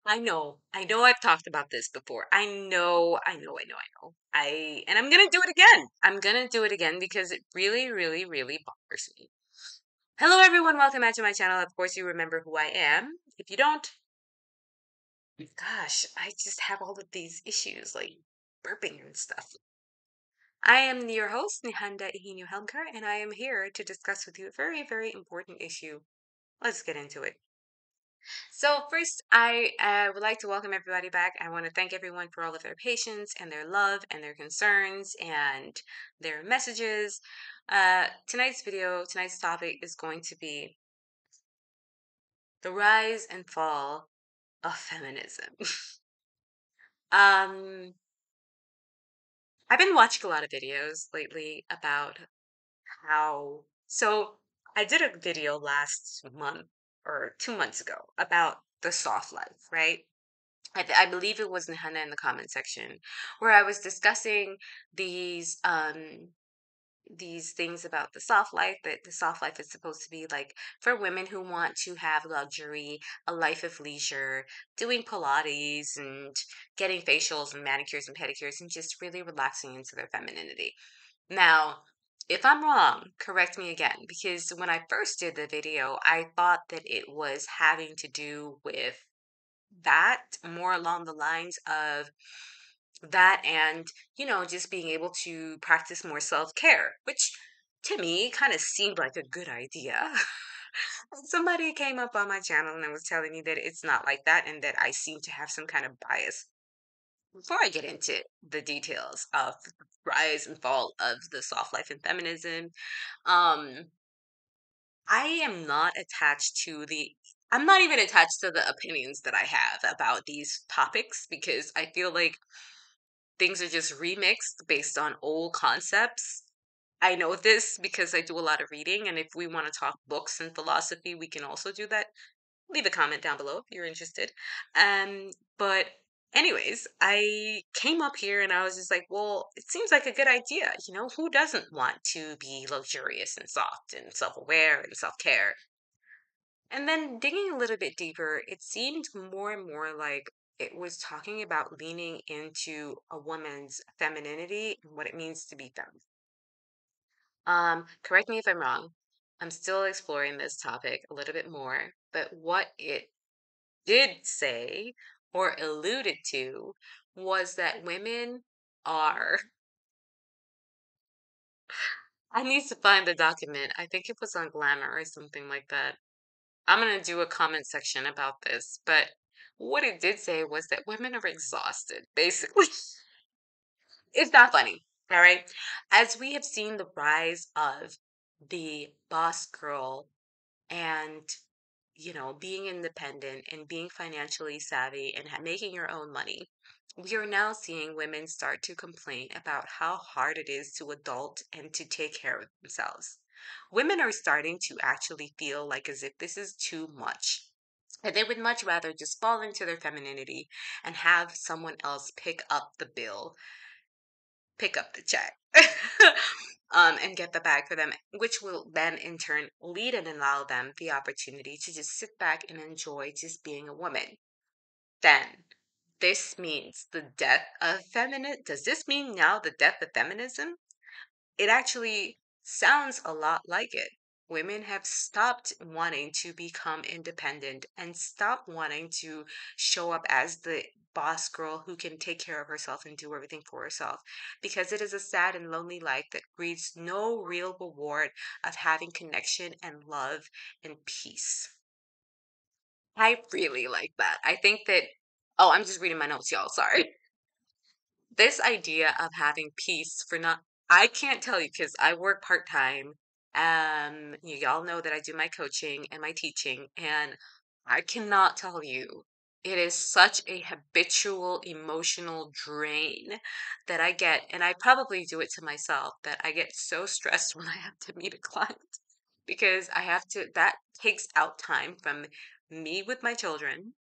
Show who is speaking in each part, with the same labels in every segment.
Speaker 1: I know I've talked about this before. I know. And I'm gonna do it again. I'm gonna do it again because it really, really, really bothers me. Hello everyone, welcome back to my channel. Of course you remember who I am. If you don't, gosh, I just have all of these issues like burping and stuff. I am your host, Nihanda Ihinyu Helmker, and I am here to discuss with you a very, very important issue. Let's get into it. So first, I would like to welcome everybody back. I want to thank everyone for all of their patience and their love and their concerns and their messages. Tonight's topic is going to be the rise and fall of feminism. um, I've been watching a lot of videos lately about how. So I did a video last month or 2 months ago about the soft life, right? I believe it was Hannah in the comment section where I was discussing these these things about the soft life, that the soft life is supposed to be like for women who want to have luxury, a life of leisure, doing Pilates and getting facials and manicures and pedicures and just really relaxing into their femininity. Now, if I'm wrong, correct me again, because when I first did the video, I thought that it was having to do with that, more along the lines of that and, just being able to practice more self-care, which to me kind of seemed like a good idea. Somebody came up on my channel and was telling me that it's not like that and that I seem to have some kind of bias. Before I get into the details of the rise and fall of the soft life and feminism, um, I am not attached to I'm not even attached to the opinions that I have about these topics because I feel like things are just remixed based on old concepts. I know this because I do a lot of reading, and if we want to talk books and philosophy, we can also do that. Leave a comment down below if you're interested. But anyways, I came up here and I was just like, well, it seems like a good idea. Who doesn't want to be luxurious and soft and self-aware and self-care? And then digging a little bit deeper, it seemed more and more like it was talking about leaning into a woman's femininity and what it means to be feminine. Correct me if I'm wrong. I'm still exploring this topic a little bit more, but what it did say or alluded to was that women are. I need to find the document. I think it was on Glamour or something like that. I'm going to do a comment section about this, but what it did say was that women are exhausted, basically. It's not funny, all right? As we have seen the rise of the boss girl and, being independent and being financially savvy and making your own money, we are now seeing women start to complain about how hard it is to adult and to take care of themselves. Women are starting to actually feel like as if this is too much. And they would much rather just fall into their femininity and have someone else pick up the bill, pick up the check, and get the bag for them, which will then in turn lead and allow them the opportunity to just sit back and enjoy just being a woman. Then, this means the death of feminine. Does this mean now the death of feminism? It actually sounds a lot like it. Women have stopped wanting to become independent and stopped wanting to show up as the boss girl who can take care of herself and do everything for herself because it is a sad and lonely life that breeds no real reward of having connection and love and peace. I really like that. I think that, oh, I'm just reading my notes, y'all. Sorry. This idea of having peace for not, I can't tell you because I work part time. Y'all know that I do my coaching and my teaching, and I cannot tell you. It is such a habitual emotional drain that I get, and I probably do it to myself, that I get so stressed when I have to meet a client because that takes out time from me with my children,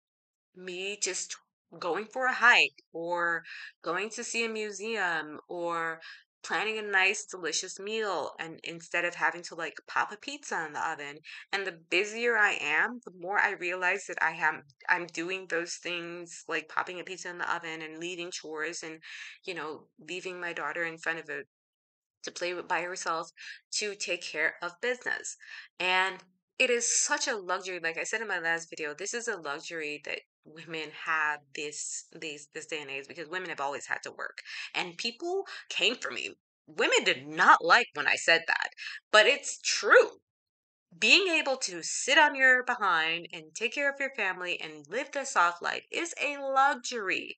Speaker 1: me just going for a hike or going to see a museum or planning a nice, delicious meal, and instead of having to like pop a pizza in the oven. And the busier I am, the more I realize that I'm doing those things like popping a pizza in the oven and leading chores and, leaving my daughter in front of a to play with by herself to take care of business. And it is such a luxury. Like I said in my last video, this is a luxury that women have this day and age because women have always had to work. And people came for me. Women did not like when I said that, but it's true. Being able to sit on your behind and take care of your family and live the soft life is a luxury.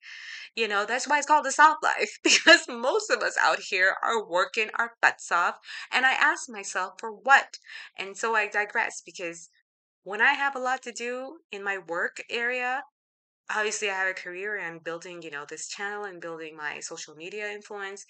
Speaker 1: That's why it's called the soft life because most of us out here are working our butts off. And I ask myself, for what? And so I digress because when I have a lot to do in my work area, obviously I have a career and building, this channel and building my social media influence.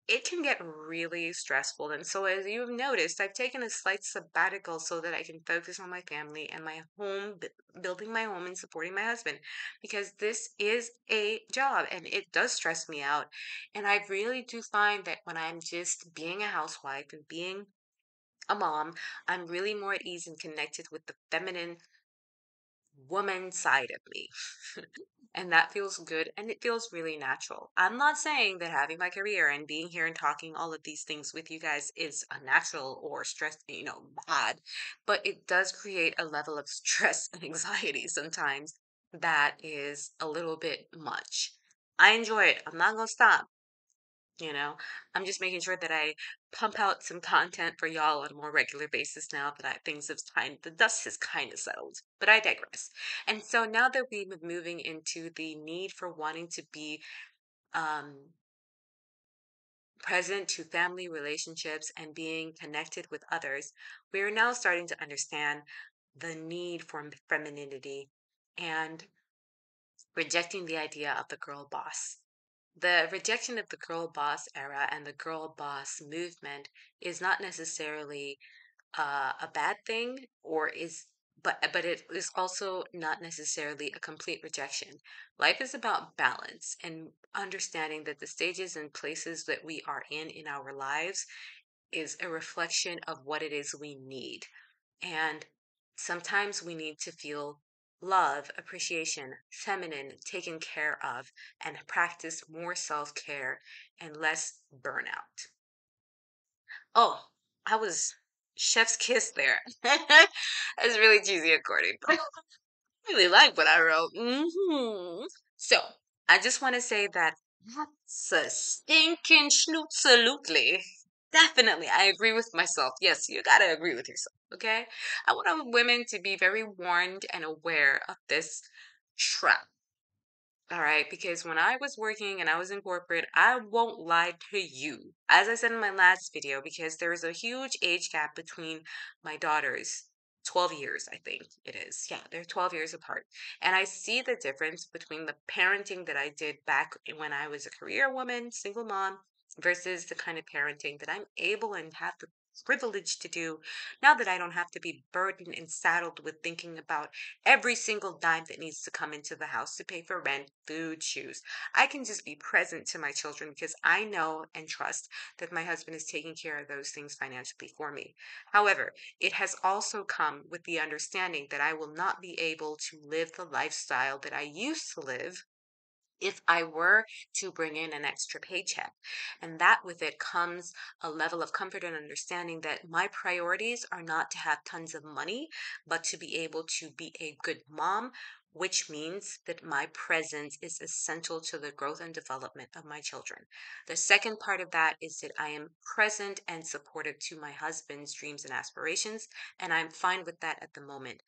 Speaker 1: It can get really stressful. And so, as you've noticed, I've taken a slight sabbatical so that I can focus on my family and my home, building my home and supporting my husband, because this is a job and it does stress me out. And I really do find that when I'm just being a housewife and being a mom, I'm really more at ease and connected with the feminine woman side of me. And that feels good and it feels really natural. I'm not saying that having my career and being here and talking all of these things with you guys is unnatural or stress, bad, but it does create a level of stress and anxiety sometimes that is a little bit much. I enjoy it. I'm not going to stop. You know, I'm just making sure that I pump out some content for y'all on a more regular basis now that the dust has kind of settled. But I digress. And so now that we've been moving into the need for wanting to be um, present to family relationships and being connected with others, we are now starting to understand the need for femininity and rejecting the idea of the girl boss. The rejection of the girl boss era and the girl boss movement is not necessarily a bad thing, but it is also not necessarily a complete rejection. Life is about balance and understanding that the stages and places that we are in our lives is a reflection of what it is we need. And sometimes we need to feel love, appreciation, feminine, taken care of, and practice more self care and less burnout. Oh, I was chef's kiss there. That's really cheesy according, but I really like what I wrote. So I just want to say that that's a stinking schnootsalutely. Definitely, I agree with myself. Yes, you gotta agree with yourself, okay? I want women to be very warned and aware of this trap. All right, because when I was working and I was in corporate, I won't lie to you. As I said in my last video, because there is a huge age gap between my daughters. 12 years, I think it is. Yeah, they're 12 years apart. And I see the difference between the parenting that I did back when I was a career woman, single mom, versus the kind of parenting that I'm able and have the privilege to do now that I don't have to be burdened and saddled with thinking about every single dime that needs to come into the house to pay for rent, food, shoes. I can just be present to my children because I know and trust that my husband is taking care of those things financially for me. However, it has also come with the understanding that I will not be able to live the lifestyle that I used to live if I were to bring in an extra paycheck. And that with it comes a level of comfort and understanding that my priorities are not to have tons of money, but to be able to be a good mom, which means that my presence is essential to the growth and development of my children. The second part of that is that I am present and supportive to my husband's dreams and aspirations, and I'm fine with that at the moment.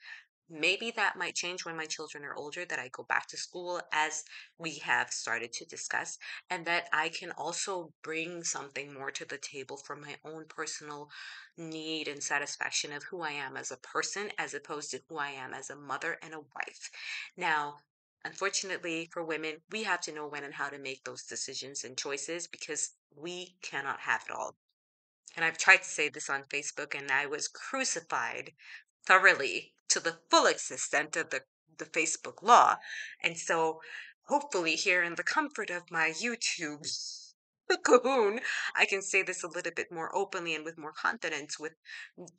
Speaker 1: Maybe that might change when my children are older, that I go back to school as we have started to discuss, and that I can also bring something more to the table for my own personal need and satisfaction of who I am as a person, as opposed to who I am as a mother and a wife. Now, unfortunately for women, we have to know when and how to make those decisions and choices because we cannot have it all. And I've tried to say this on Facebook, and I was crucified thoroughly to the full extent of the Facebook law. And so, hopefully, here in the comfort of my YouTube Cahoon, I can say this a little bit more openly and with more confidence with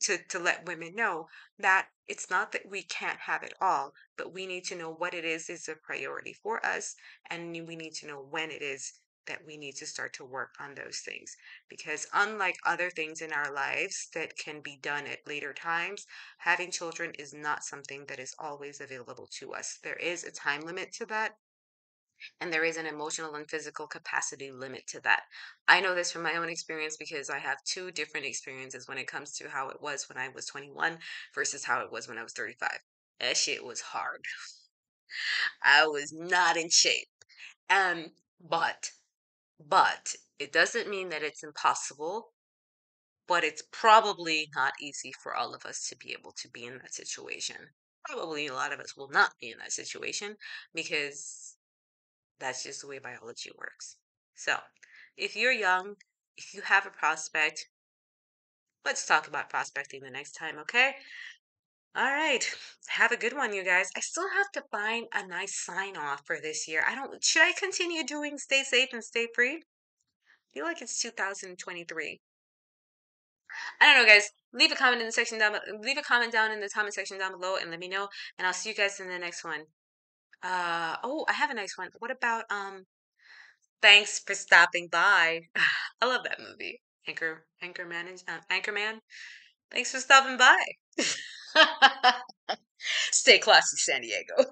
Speaker 1: to let women know that it's not that we can't have it all, but we need to know what it is a priority for us, and we need to know when it is that we need to start to work on those things. Because unlike other things in our lives that can be done at later times, having children is not something that is always available to us. There is a time limit to that, and there is an emotional and physical capacity limit to that. I know this from my own experience because I have two different experiences when it comes to how it was when I was 21 versus how it was when I was 35. That shit was hard. I was not in shape. Um, but, but it doesn't mean that it's impossible, but it's probably not easy for all of us to be able to be in that situation. Probably a lot of us will not be in that situation because that's just the way biology works. So, if you're young, if you have a prospect, let's talk about prospecting the next time, okay? All right. Have a good one, you guys. I still have to find a nice sign off for this year. Should I continue doing stay safe and stay free? I feel like it's 2023. I don't know, guys. Leave a comment in the section down, leave a comment down in the comment section down below and let me know. And I'll see you guys in the next one. Oh, I have a nice one. What about, thanks for stopping by. I love that movie. Anchorman. Thanks for stopping by. Stay classy, San Diego.